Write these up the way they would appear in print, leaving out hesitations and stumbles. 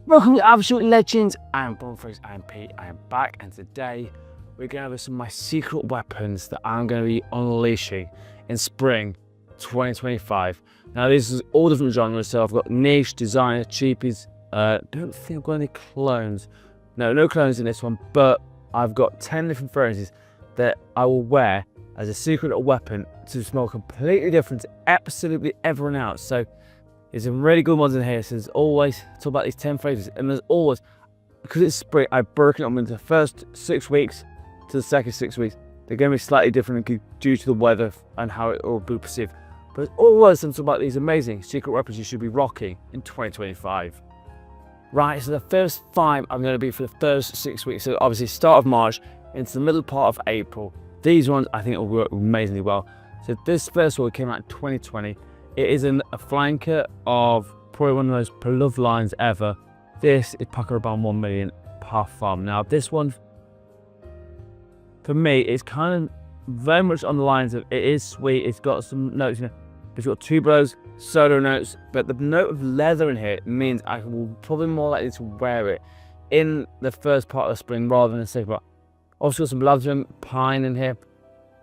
Welcome to Absolute Legends. I'm Bvlgari, I'm Pete, I am back, and today we're going to have some of my secret weapons that I'm going to be unleashing in spring 2025. Now, this is all different genres, so I've got niche, designer, cheapies. Don't think I've got any clones. No clones in this one, but I've got 10 different fragrances that I will wear as a secret little weapon to smell completely different to absolutely everyone else. So there's some really good ones in here. So there's always talk about these 10 fragrances, and there's always, because it's spring, I've broken them into the first 6 weeks to the second 6 weeks. They're going to be slightly different due to the weather and how it will be perceived. But there's always some talk about these amazing secret weapons you should be rocking in 2025. Right, so the first 5 I'm going to be for the first 6 weeks. So obviously start of March into the middle part of April. These ones I think will work amazingly well. So this first one came out in 2020. It is a flanker of probably one of the most beloved lines ever. This is Paco Rabanne 1 million Parfum. Now this one, for me, is kind of very much on the lines of, it is sweet, it's got some notes, it's got tuberose, soda notes, but the note of leather in here means I will probably more likely to wear it in the first part of spring rather than the second part. Also got some lavender pine in here,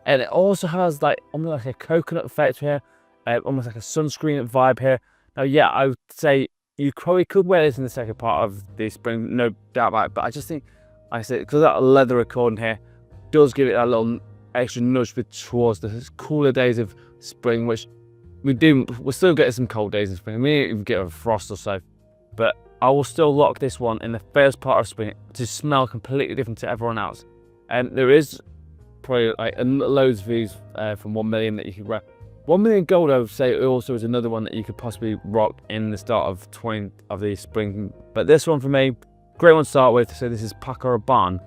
and it also has like almost like a coconut effect here. Almost like a sunscreen vibe here. Now, yeah, I would say you probably could wear this in the second part of the spring, no doubt about it. But I just think, like I said, because that leather accord in here does give it a little extra nudge towards the cooler days of spring, which we're still getting some cold days in spring. We may even get a frost or so. But I will still lock this one in the first part of spring to smell completely different to everyone else. And there is probably like loads of these from 1 million that you can wear. 1 million gold, I would say, also is another one that you could possibly rock in the start of the spring. But this one for me, great one to start with. So this is Paco Rabanne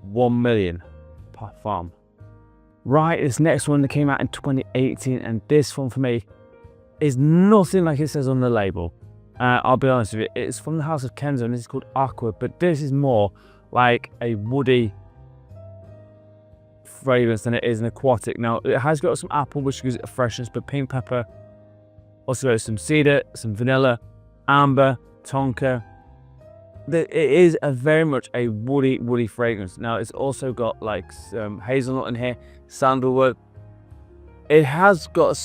1 million Parfum. Right, this next one that came out in 2018, and this one for me is nothing like it says on the label. I'll be honest with you, it's from the house of Kenzo, and this is called Aqua. But this is more like a woody fragrance than it is an aquatic. Now it has got some apple, which gives it a freshness, but pink pepper, also some cedar, some vanilla, amber, tonka. It is very much a woody fragrance. Now it's also got like some hazelnut in here, sandalwood. It has got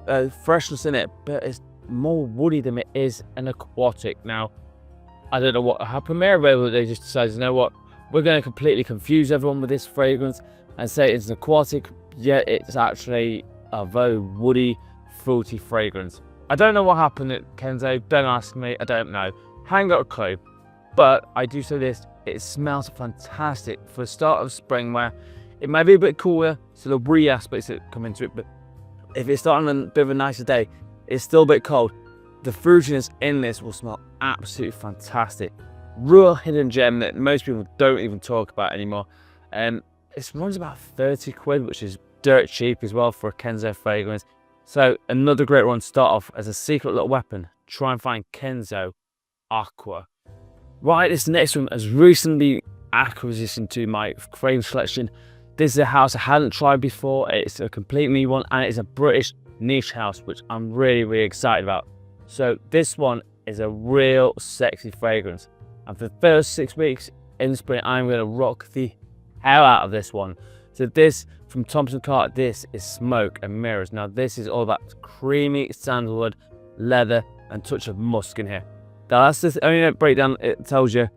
a freshness in it, but it's more woody than it is an aquatic. Now I don't know what happened there, but they just decided, you know what, we're going to completely confuse everyone with this fragrance and say it's an aquatic, yet it's actually a very woody, fruity fragrance. I don't know what happened at Kenzo, don't ask me, I don't know. Haven't got a clue. But I do say this, it smells fantastic for the start of spring, where it may be a bit cooler, so the woody aspects that come into it, but if it's starting on a bit of a nicer day, it's still a bit cold. The fruitiness in this will smell absolutely fantastic. Real hidden gem that most people don't even talk about anymore. It runs about 30 quid, which is dirt cheap as well for a Kenzo fragrance. So another great one to start off as a secret little weapon. Try and find Kenzo Aqua. Right, this next one has recently acquisition to my fragrance collection. This is a house I hadn't tried before. It's a complete new one, and it's a British niche house, which I'm really excited about. So this one is a real sexy fragrance, and for the first 6 weeks in spring, I'm going to rock the hell out of this one. So this from Thomson, this is Smoke and Mirrors. Now this is all about creamy sandalwood, leather, and touch of musk in here. Now that's the only breakdown it tells you.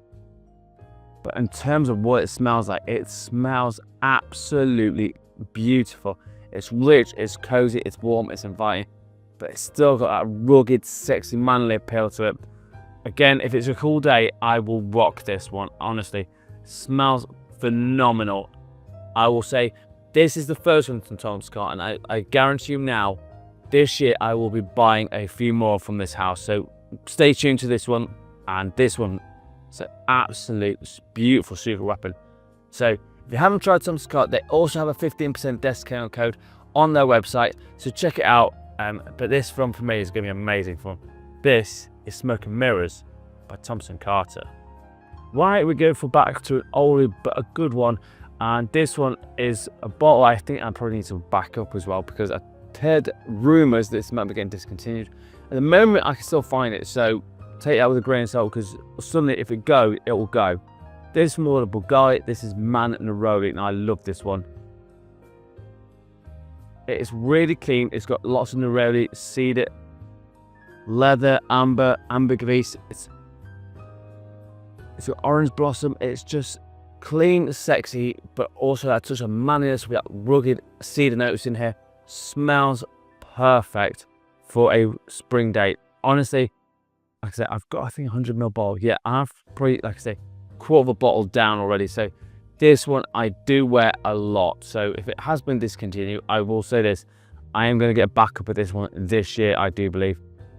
But in terms of what it smells like, it smells absolutely beautiful. It's rich, it's cozy, it's warm, it's inviting, but it's still got that rugged, sexy, manly appeal to it. Again, if it's a cool day, I will rock this one, honestly. It smells phenomenal. I will say this is the first one from Thomson, and I guarantee you now, this year I will be buying a few more from this house. So stay tuned to this one, and this one is an absolute beautiful secret weapon. So if you haven't tried Thomson, they also have a 15% discount code on their website, so check it out. But this one for me is going to be amazing fun. This is Smoke and Mirrors by Thomson. Right, we go back to an older but a good one, and this one is a bottle I think I probably need to back up as well, because I've heard rumours that this might be getting discontinued. At the moment I can still find it, so take that with a grain of salt, because suddenly if it goes, it will go. This is from the Bvlgari. This is Man Neroli, and I love this one. It's really clean. It's got lots of Neroli, cedar, leather, ambergris. It's got orange blossom. It's just clean, sexy, but also that touch of manliness with that rugged cedar notes in here. Smells perfect for a spring date. Honestly, like I said, I've got, I think, 100ml bottle. Yeah, I've probably, like I say, quarter of a bottle down already. So this one I do wear a lot. So if it has been discontinued, I will say this, I am going to get back up at this one this year, I do believe,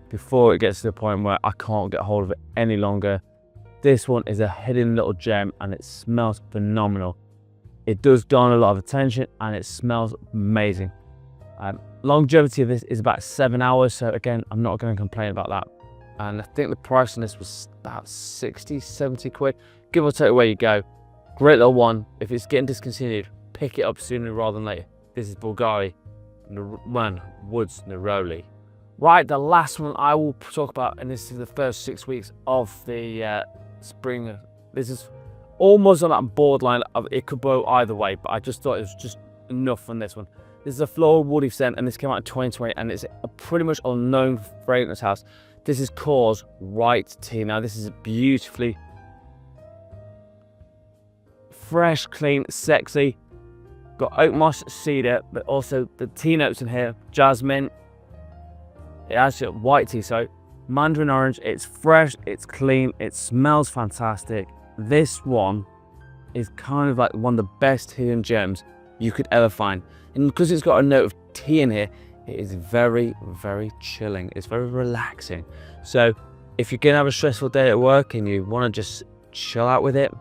before it gets to the point where I can't get hold of it any longer. This one is a hidden little gem, and it smells phenomenal. It does garner a lot of attention, and it smells amazing. Longevity of this is about 7 hours, so again, I'm not going to complain about that. And I think the price on this was about 60, 70 quid, give or take where you go. Great little one. If it's getting discontinued, pick it up sooner rather than later. This is Bvlgari, Woods Neroli. Right, the last one I will talk about, and this is the first 6 weeks of the spring. This is almost on that borderline of it could go either way, but I just thought it was just enough on this one. This is a floral woody scent, and this came out in 2020, and it's a pretty much unknown fragrance house. This is Korres White Tea. Now this is beautifully fresh, clean, sexy. Got oak moss, cedar, but also the tea notes in here, jasmine. It has white tea, so mandarin orange. It's fresh, it's clean, it smells fantastic. This one is kind of like one of the best hidden gems you could ever find. And because it's got a note of tea in here, it is very, very chilling. It's very relaxing. So if you're gonna have a stressful day at work and you want to just chill out with it,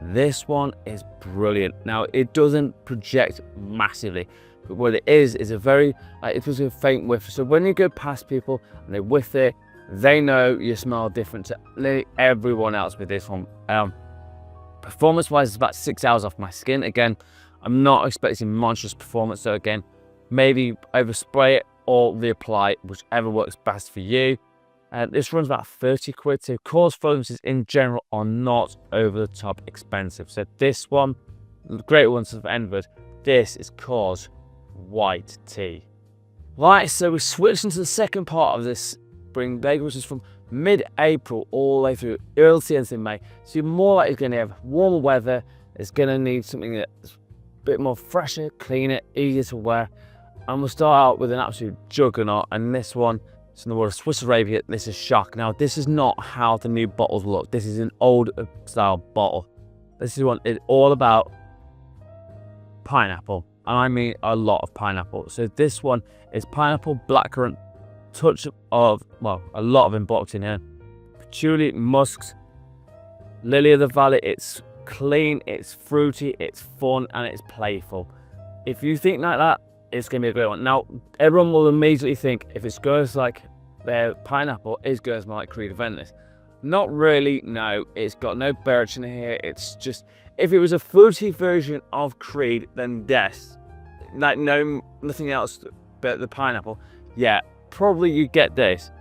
this one is brilliant. Now it doesn't project massively, but what it is a very, it was a faint whiff. So when you go past people and they whiff it, they know you smell different to nearly everyone else with this one. Performance wise, it's about 6 hours off my skin. Again, I'm not expecting monstrous performance, so again, maybe overspray it or reapply, whichever works best for you. This runs about 30 quid, so Korres fragrances in general are not over the top expensive. So this one, the great ones have ended. This is Korres White Tea. Right, so we switched into the second part of this spring bag, which is from mid-April all the way through early to end in May. So you're more likely going to have warmer weather. It's going to need something that's a bit more fresher, cleaner, easier to wear. And we'll start out with an absolute juggernaut, and this one is in the world of Swiss Arabia. This is Shock. Now, this is not how the new bottles look. This is an old style bottle. This is one, it's all about pineapple, and I mean a lot of pineapple. So this one is pineapple, blackcurrant, touch of, well, a lot of emboxed in here. Patchouli, musks, lily of the valley. It's clean, it's fruity, it's fun, and it's playful. If you think like that, it's going to be a great one. Now, everyone will immediately think if it's going to like their pineapple, it's going to smell like Creed Aventus. Not really, no. It's got no birch in here. It's just, if it was a fruity version of Creed, then yes. Like, no, nothing else but the pineapple. Yeah, probably you get this.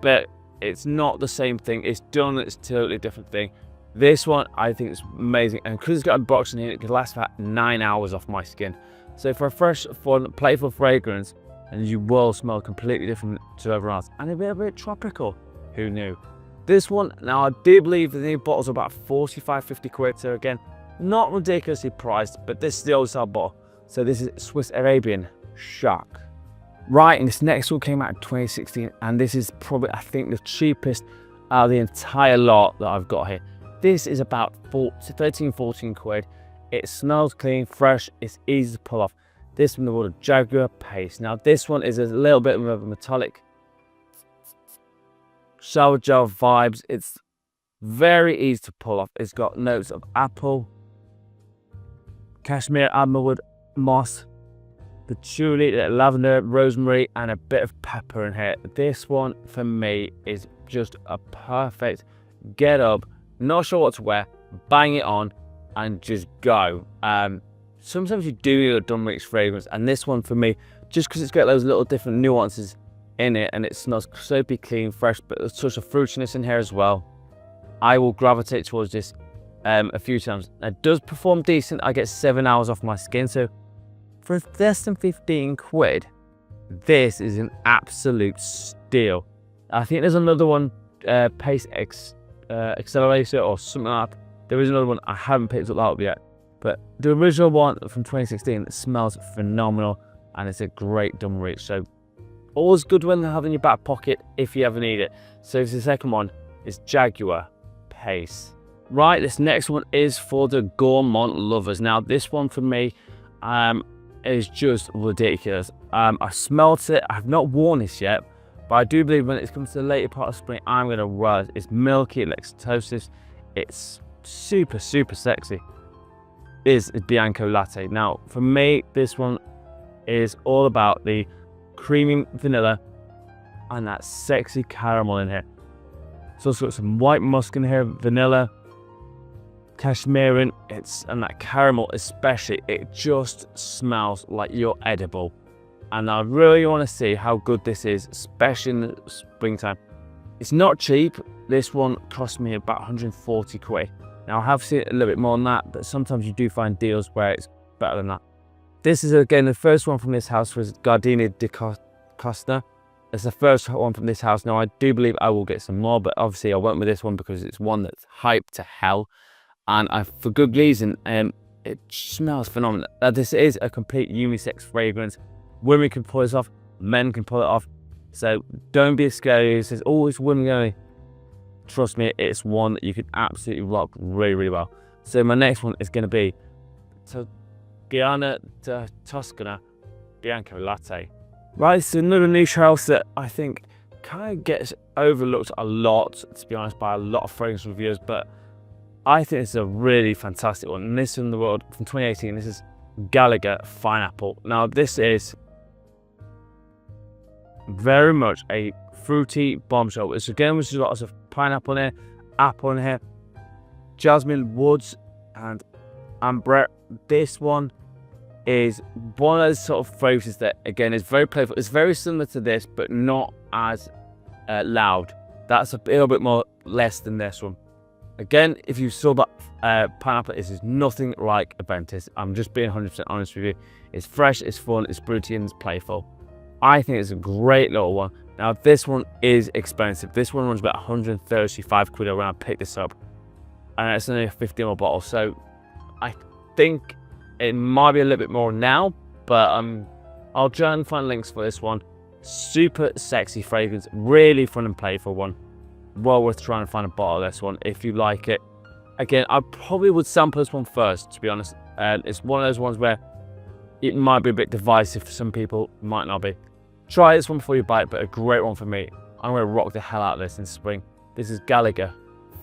But it's not the same thing. It's done, it's a totally different thing. This one, I think it's amazing. And because it's got a box in here, it could last about 9 hours off my skin. So for a fresh, fun, playful fragrance, and you will smell completely different to everyone else. And a bit tropical. Who knew? This one, now I do believe the new bottles are about 45, 50 quid. So again, not ridiculously priced, but this is the old style bottle. So this is Swiss Arabian Shock. Right, and this next one came out in 2016, and this is probably, I think, the cheapest out of the entire lot that I've got here. This is about 13, 14 quid. It smells clean, fresh, it's easy to pull off. This from the world of Jaguar paste. Now this one is a little bit of a metallic shower gel vibes. It's very easy to pull off. It's got notes of apple, cashmere, almond, moss, patchouli, lavender, rosemary, and a bit of pepper in here. This one for me is just a perfect get up, not sure what to wear, bang it on, and just go. Sometimes you do need a done mix fragrance, and this one for me, just because it's got those little different nuances in it, and it smells soapy, clean, fresh, but there's a touch of fruitiness in here as well. I will gravitate towards this a few times. It does perform decent. I get 7 hours off my skin, so for less than 15 quid, this is an absolute steal. I think there's another one, Pace Accelerator or something like that. There is another one I haven't picked up yet, but the original one from 2016 smells phenomenal, and it's a great dumb reach. So always good one to have in your back pocket if you ever need it. So the second one is Jaguar Pace. Right, this next one is for the gourmand lovers. Now, this one for me is just ridiculous. I smelt it. I've not worn this yet, but I do believe when it comes to the later part of spring, I'm going to wear it. It's milky, lactose. It's super, super sexy. It is Bianco Latte. Now, for me, this one is all about the creamy vanilla and that sexy caramel in here. It's also got some white musk in here, vanilla, cashmere, and that caramel especially, it just smells like you're edible. And I really want to see how good this is, especially in the springtime. It's not cheap. This one cost me about 140 quid. Now, I have seen it a little bit more than that, but sometimes you do find deals where it's better than that. This is, again, the first one from this house was Gardenia di Costa. It's the first one from this house. Now, I do believe I will get some more, but obviously I went with this one because it's one that's hyped to hell. And for good reason, it smells phenomenal. This is a complete unisex fragrance. Women can pull this off, men can pull it off. So don't be scared. There's always women going. Trust me, it's one that you can absolutely rock really, really well. So my next one is going to be Gianna da Toscana Bianco Latte. Right, it's another niche house that I think kind of gets overlooked a lot, to be honest, by a lot of fragrance reviewers, but I think it's a really fantastic one. And this in the world from 2018, this is Gallagher Fine Apple. Now, this is very much a fruity bombshell, which again, which is lots of pineapple in here, apple in here, jasmine, woods, and amber. This one is one of those sort of fragrances that, again, is very playful. It's very similar to this, but not as loud. That's a little bit more less than this one. Again, if you saw that pineapple, this is nothing like Aventis. I'm just being 100% honest with you. It's fresh, it's fun, it's fruity, and it's playful. I think it's a great little one. Now, this one is expensive. This one runs about 135 quid when I picked this up, and it's only a 50ml bottle. So I think it might be a little bit more now, but I'll try and find links for this one. Super sexy fragrance, really fun and playful one. Well worth trying to find a bottle of this one if you like it. Again, I probably would sample this one first, to be honest. It's one of those ones where it might be a bit divisive for some people, might not be. Try this one before you buy it, but a great one for me. I'm going to rock the hell out of this in spring. This is Gallagher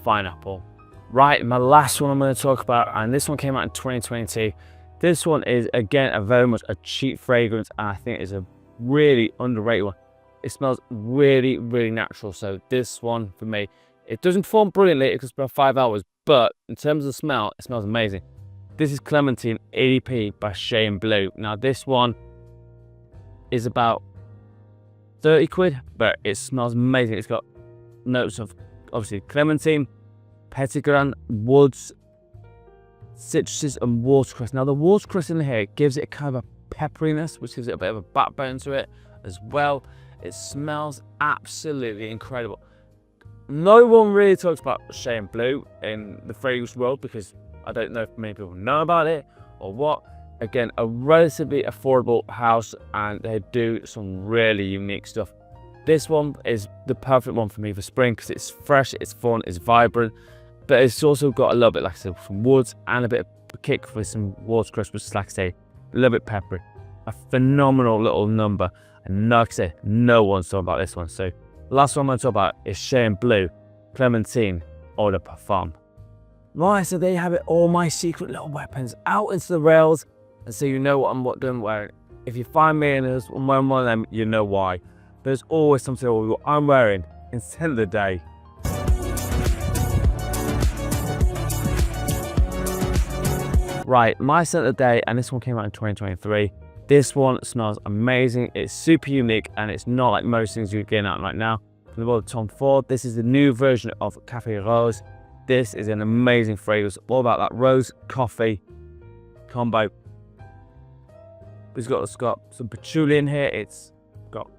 Fine Apple. Right, my last one I'm going to talk about, and this one came out in 2022. This one is, again, a very much a cheap fragrance, and I think it's a really underrated one. It smells really, really natural. So this one, for me, it doesn't perform brilliantly. It costs about 5 hours, but in terms of the smell, it smells amazing. This is Clementine ADP by Shea & Blue. Now, this one is about 30 quid, but it smells amazing. It's got notes of, obviously, clementine, petitgrain, woods, citruses, and watercress. Now, the watercress in here gives it kind of a pepperiness, which gives it a bit of a backbone to it as well. It smells absolutely incredible. No one really talks about Shea & Blue in the fragrance world because I don't know if many people know about it or what. Again, a relatively affordable house, and they do some really unique stuff. This one is the perfect one for me for spring because it's fresh, it's fun, it's vibrant, but it's also got a little bit, like I said, some woods and a bit of a kick with some watercress, which is, like I say, a little bit peppery. A phenomenal little number, and like I said, no one's talking about this one. So the last one I'm going to talk about is Shea & Blue, Clementine, Eau de Parfum. Right, so there you have it, all my secret little weapons out into the rails, and so you know what I'm wearing. If you find me and I'm wearing one of them, you know why. There's always something what I'm wearing in scent of the day. Right, my scent of the day, and this one came out in 2023, This one smells amazing. It's super unique, and it's not like most things you're getting out right now. From the world of Tom Ford, this is the new version of Café Rose. This is an amazing fragrance, all about that rose coffee combo. It's got some patchouli in here. It's got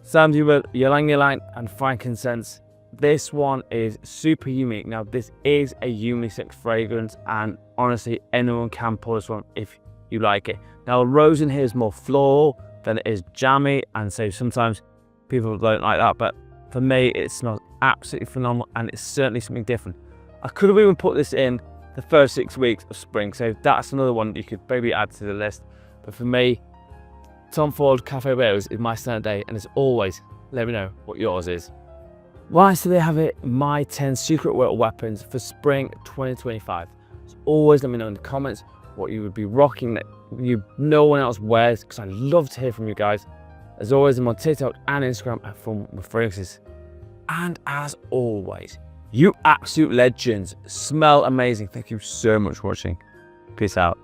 sandalwood, ylang ylang, and frankincense. This one is super unique. Now, this is a unisex fragrance, and honestly, anyone can pull this one if you like it. Now, rose in here is more floral than it is jammy, and so sometimes people don't like that, but for me, it smells absolutely phenomenal, and it's certainly something different. I could have even put this in the first 6 weeks of spring, so that's another one you could maybe add to the list. But for me, Tom Ford Café Rose is my standard day, and as always, let me know what yours is. Right, so there you have it, my 10 secret weapons for spring 2025. As always, let me know in the comments what you would be rocking that no one else wears, because I'd love to hear from you guys. As always, I'm on TikTok and Instagram at Fun with Fragrances. And as always, you absolute legends, smell amazing. Thank you so much for watching. Peace out.